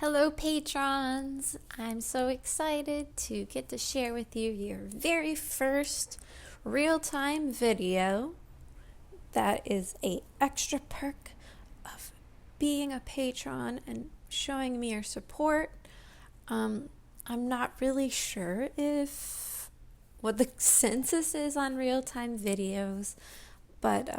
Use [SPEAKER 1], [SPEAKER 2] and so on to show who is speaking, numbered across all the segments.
[SPEAKER 1] Hello, patrons! I'm so excited to get to share with you your very first real-time video that is a extra perk of being a patron and showing me your support. I'm not really sure if what the census is on real-time videos, but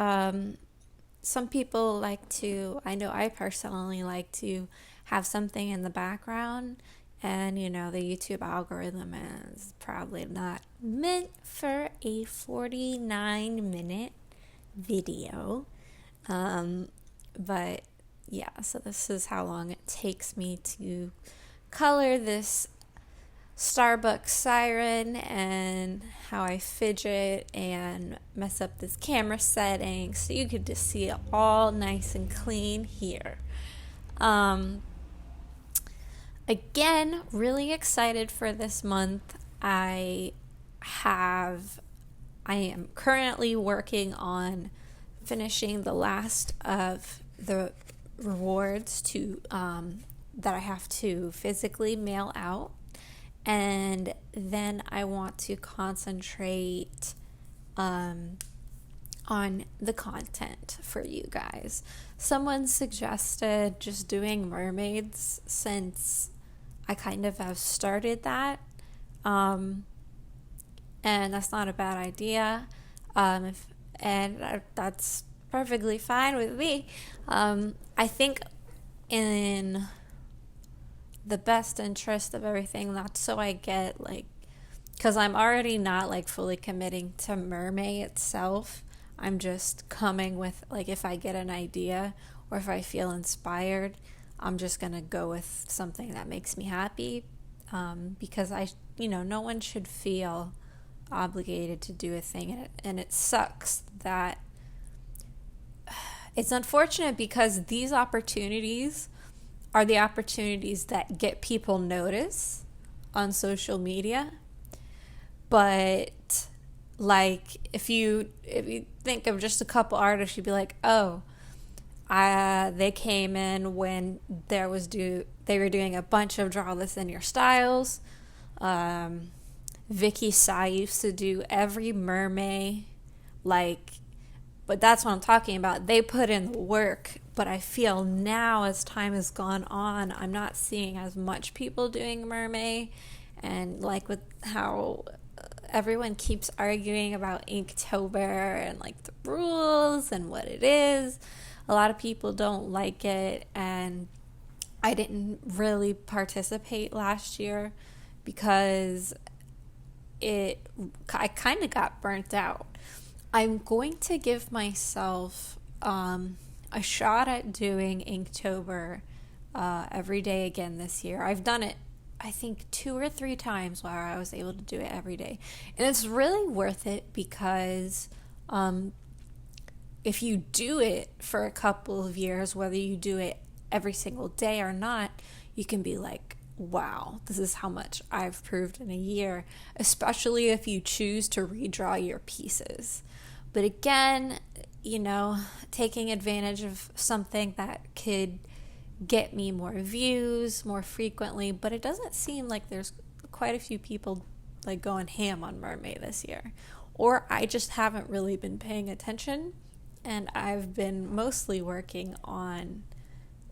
[SPEAKER 1] some people like to, I know I personally like to have something in the background, and the YouTube algorithm is probably not meant for a 49-minute video. But yeah, so this is how long it takes me to color this Starbucks siren and how I fidget and mess up this camera setting so you could just see it all nice and clean here. Again, really excited for this month. I am currently working on finishing the last of the rewards that I have to physically mail out. And then I want to concentrate on the content for you guys. Someone suggested just doing mermaids since I kind of have started that. And that's not a bad idea. That's perfectly fine with me. I think in the best interest of everything, that's so I get because I'm already not fully committing to mermaid itself. I'm just coming with if I get an idea or if I feel inspired, I'm just gonna go with something that makes me happy, because no one should feel obligated to do a thing, and it sucks that it's unfortunate because these opportunities are the opportunities that get people notice on social media. But if you think of just a couple artists, you'd be like, oh, they came in when they were doing a bunch of Draw This in Your styles. Vicky Sai used to do every mermaid, but that's what I'm talking about. They put in the work, but I feel now as time has gone on, I'm not seeing as much people doing mermaid, and with how everyone keeps arguing about Inktober and the rules and what it is. A lot of people don't like it, and I didn't really participate last year because I kind of got burnt out. I'm going to give myself a shot at doing Inktober every day again this year. I've done it, I think, 2 or 3 times where I was able to do it every day. And it's really worth it because if you do it for a couple of years, whether you do it every single day or not, you can be like, wow, this is how much I've improved in a year, especially if you choose to redraw your pieces. But again, taking advantage of something that could get me more views more frequently, but it doesn't seem like there's quite a few people going ham on mermaid this year, or I just haven't really been paying attention, and I've been mostly working on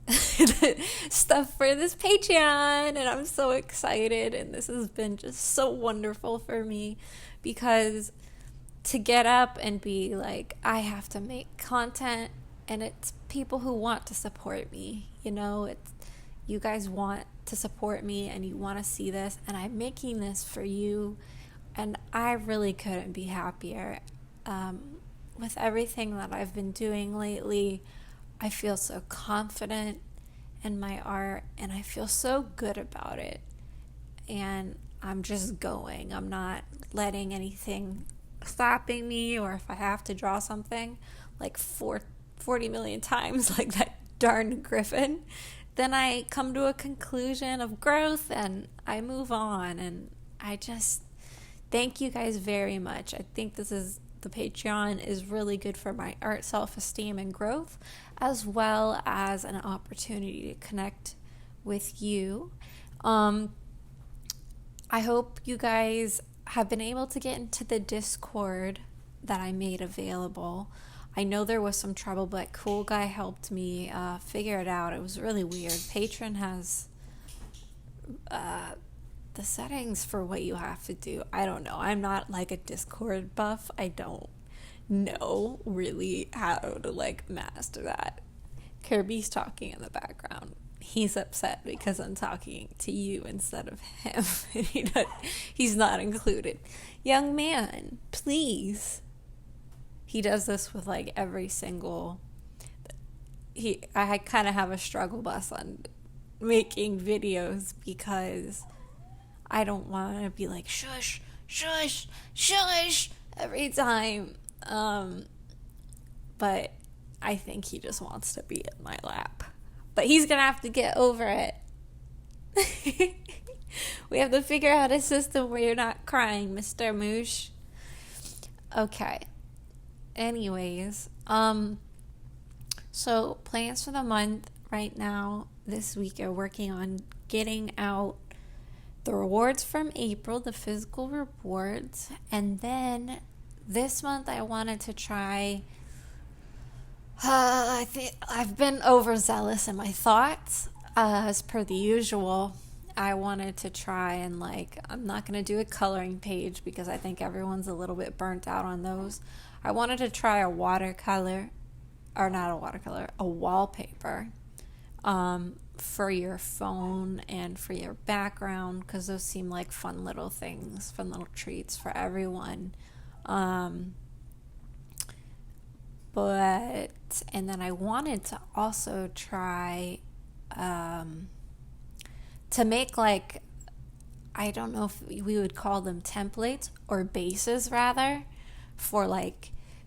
[SPEAKER 1] stuff for this Patreon, and I'm so excited, and this has been just so wonderful for me because to get up and be I have to make content, and it's people who want to support me, it's you guys want to support me and you want to see this, and I'm making this for you, and I really couldn't be happier. With everything that I've been doing lately, I feel so confident in my art, and I feel so good about it, and I'm just going. I'm not letting anything stopping me, or if I have to draw something 40 million times like that darn griffin, then I come to a conclusion of growth and I move on, and I just thank you guys very much. I think the Patreon is really good for my art self-esteem and growth, as well as an opportunity to connect with you. I hope you guys have been able to get into the Discord that I made available. I know there was some trouble, but Cool Guy helped me figure it out. It was really weird. Patreon has the settings for what you have to do. I don't know. I'm not like a Discord buff. I don't know really how to like master that. Kirby's talking in the background. He's upset because I'm talking to you instead of him. He's not included. Young man, please. He does this with like every single... I kind of have a struggle bus on making videos because I don't want to be like shush, shush, shush every time. But I think he just wants to be in my lap. But he's going to have to get over it. We have to figure out a system where you're not crying, Mr. Moosh. Okay. Anyways, so plans for the month right now, this week, are working on getting out the rewards from April, the physical rewards. And then this month I wanted to try... I think I've been overzealous in my thoughts, as per the usual. I wanted to try and I'm not going to do a coloring page because I think everyone's a little bit burnt out on those. I wanted to try a wallpaper, for your phone and for your background, because those seem like fun little things, fun little treats for everyone. And then I wanted to also try to make I don't know if we would call them templates or bases rather, for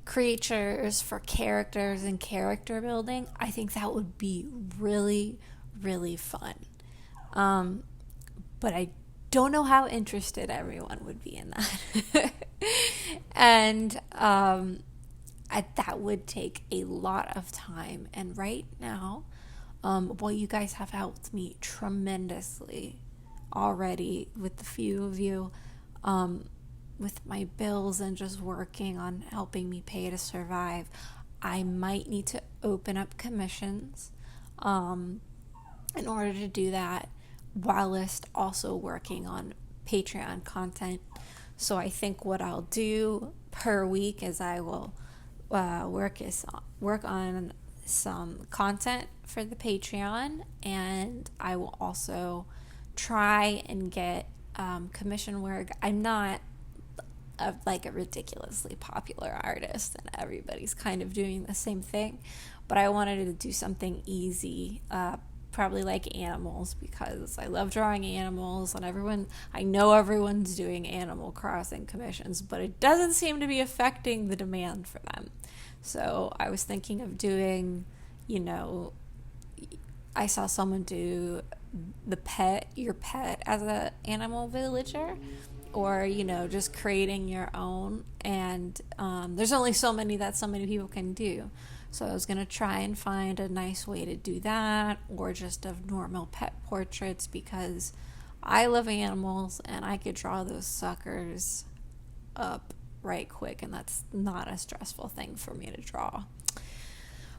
[SPEAKER 1] creatures, for characters and character building. I think that would be really, really fun. But I don't know how interested everyone would be in that. And that would take a lot of time. And right now, you guys have helped me tremendously already with the few of you, with my bills and just working on helping me pay to survive. I might need to open up commissions in order to do that, whilst also working on Patreon content. So I think what I'll do per week is I will work on some content for the Patreon, and I will also try and get commission work. I'm not a ridiculously popular artist and everybody's kind of doing the same thing, but I wanted to do something easy, probably like animals, because I love drawing animals, and I know everyone's doing Animal Crossing commissions, but it doesn't seem to be affecting the demand for them. So I was thinking of doing, I saw someone do your pet as an animal villager, or, just creating your own. And there's only so many people can do. So I was going to try and find a nice way to do that, or just of normal pet portraits, because I love animals and I could draw those suckers up right quick, and that's not a stressful thing for me to draw.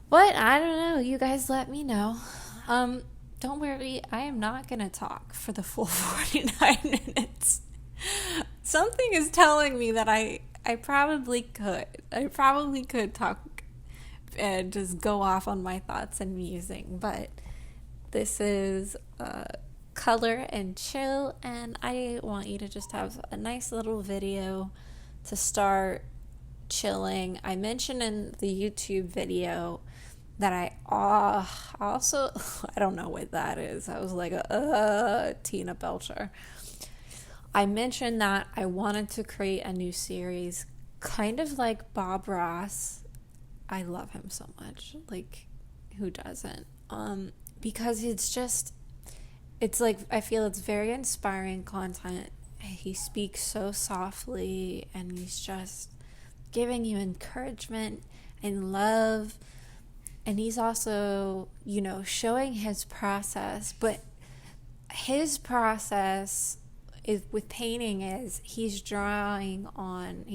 [SPEAKER 1] But I don't know, you guys let me know. Don't worry, I am not gonna talk for the full 49 minutes. Something is telling me that I probably could talk and just go off on my thoughts and musing, but this is color and chill, and I want you to just have a nice little video to start chilling. I mentioned in the YouTube video that I also, I don't know what that is. I was like Tina Belcher. I mentioned that I wanted to create a new series, kind of like Bob Ross. I love him so much. Who doesn't? Because I feel it's very inspiring content. He speaks so softly, and he's just giving you encouragement and love. And he's also, showing his process, but his process is with painting is he's painting on,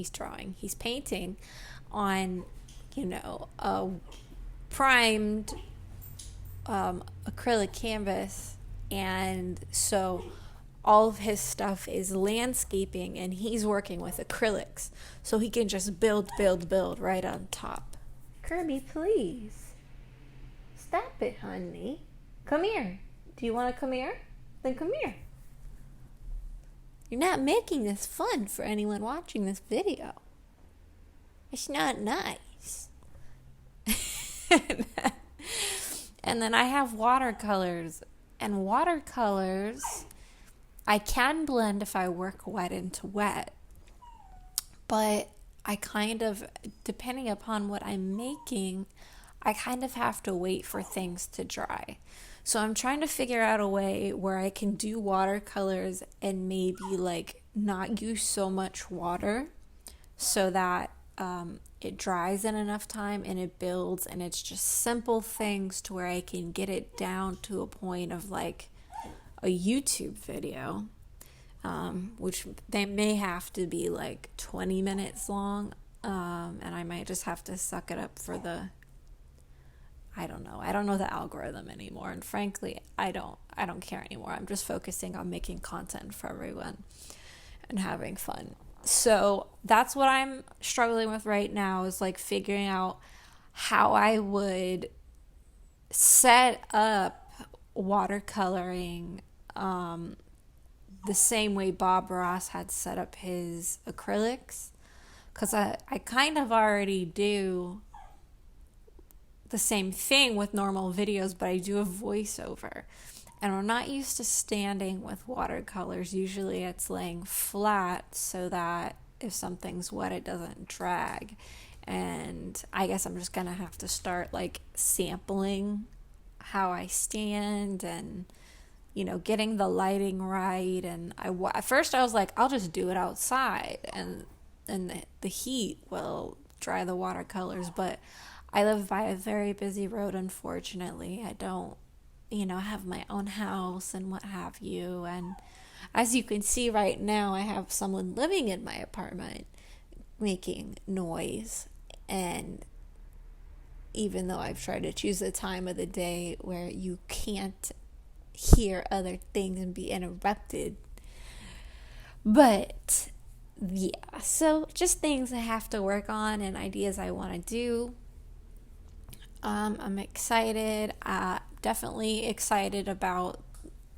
[SPEAKER 1] a primed acrylic canvas. And so all of his stuff is landscaping, and he's working with acrylics, so he can just build right on top. Kirby, please stop it, honey. Come here. Do you want to come here? Then come here. You're not making this fun for anyone watching this video. It's not nice. And then I have watercolors. And watercolors, I can blend if I work wet into wet. But I kind of, depending upon what I'm making, I kind of have to wait for things to dry. So I'm trying to figure out a way where I can do watercolors and maybe like not use so much water so that it dries in enough time and it builds, and it's just simple things to where I can get it down to a point of like a YouTube video, which they may have to be like 20 minutes long, and I might just have to suck it up for I don't know the algorithm anymore, and frankly I don't care anymore. I'm just focusing on making content for everyone and having fun. So that's what I'm struggling with right now, is like figuring out how I would set up watercoloring the same way Bob Ross had set up his acrylics, because I kind of already do the same thing with normal videos, but I do a voiceover. And I'm not used to standing with watercolors. Usually it's laying flat so that if something's wet, it doesn't drag. And I guess I'm just going to have to start like sampling how I stand and, getting the lighting right. And at first I was like, I'll just do it outside and the heat will dry the watercolors. But I live by a very busy road, unfortunately. I don't have my own house and what have you. And as you can see right now, I have someone living in my apartment making noise. And even though I've tried to choose a time of the day where you can't hear other things and be interrupted. But yeah, so just things I have to work on and ideas I want to do. I'm excited. Definitely excited about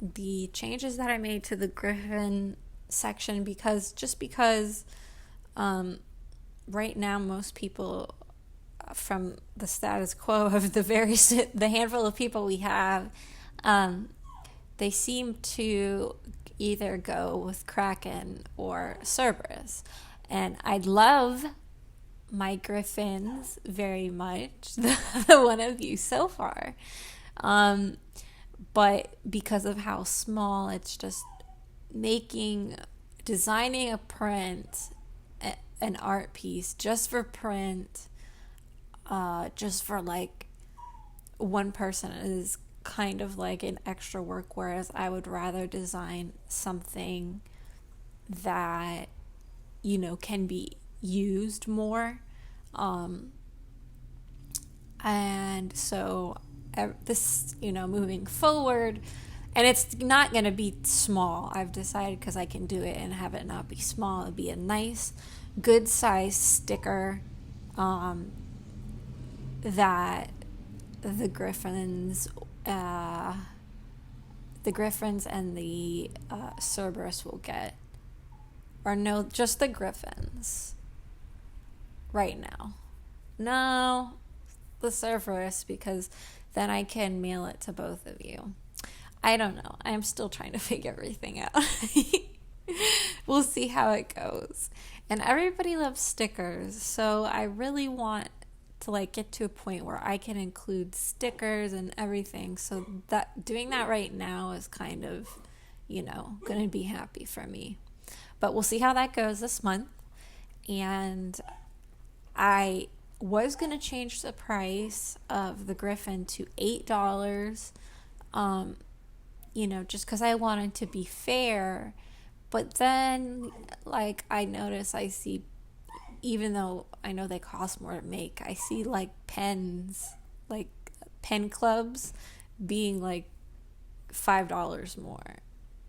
[SPEAKER 1] the changes that I made to the Griffin section, because right now most people from the status quo of the handful of people we have, they seem to either go with Kraken or Cerberus. And I love my Griffins very much, the one of you so far. But because of how small, it's just designing a print, an art piece just for print, just for like one person is kind of like an extra work, whereas I would rather design something that, can be used more. And so this, moving forward, and it's not going to be small. I've decided, because I can do it and have it not be small. It'd be a nice, good size sticker, that the Griffins and the Cerberus will get. Or no, just the Griffins right now. No, the Cerberus, because then I can mail it to both of you. I don't know. I'm still trying to figure everything out. We'll see how it goes. And everybody loves stickers, so I really want to like get to a point where I can include stickers and everything. So that doing that right now is kind of, going to be happy for me. But we'll see how that goes this month. And I was going to change the price of the Griffin to $8, just because I wanted to be fair. But then, like, I see, even though I know they cost more to make, I see like pens, like pen clubs being like $5 more.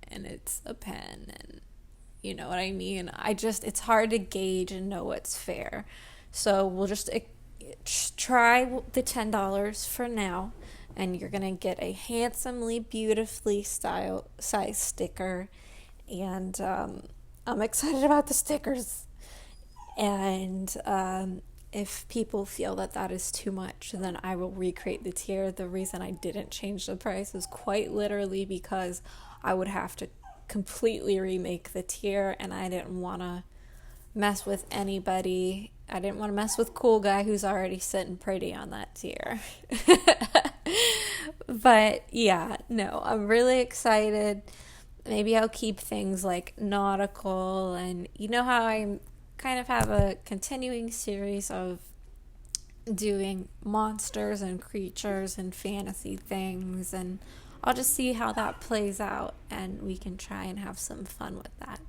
[SPEAKER 1] And it's a pen, and you know what I mean? It's hard to gauge and know what's fair. So we'll just try the $10 for now, and you're going to get a handsomely, beautifully sized sticker. And I'm excited about the stickers. And if people feel that that is too much, then I will recreate the tier. The reason I didn't change the price is quite literally because I would have to completely remake the tier, and I didn't want to mess with anybody. I didn't want to mess with cool guy who's already sitting pretty on that tier. But yeah, no, I'm really excited. Maybe I'll keep things like nautical, and you know how I kind of have a continuing series of doing monsters and creatures and fantasy things, and I'll just see how that plays out, and we can try and have some fun with that.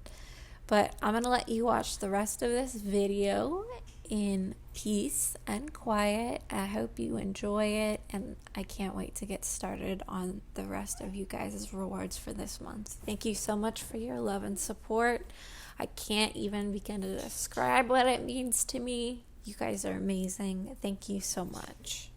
[SPEAKER 1] But I'm going to let you watch the rest of this video in peace and quiet. I hope you enjoy it, and I can't wait to get started on the rest of you guys' rewards for this month. Thank you so much for your love and support. I can't even begin to describe what it means to me. You guys are amazing. Thank you so much.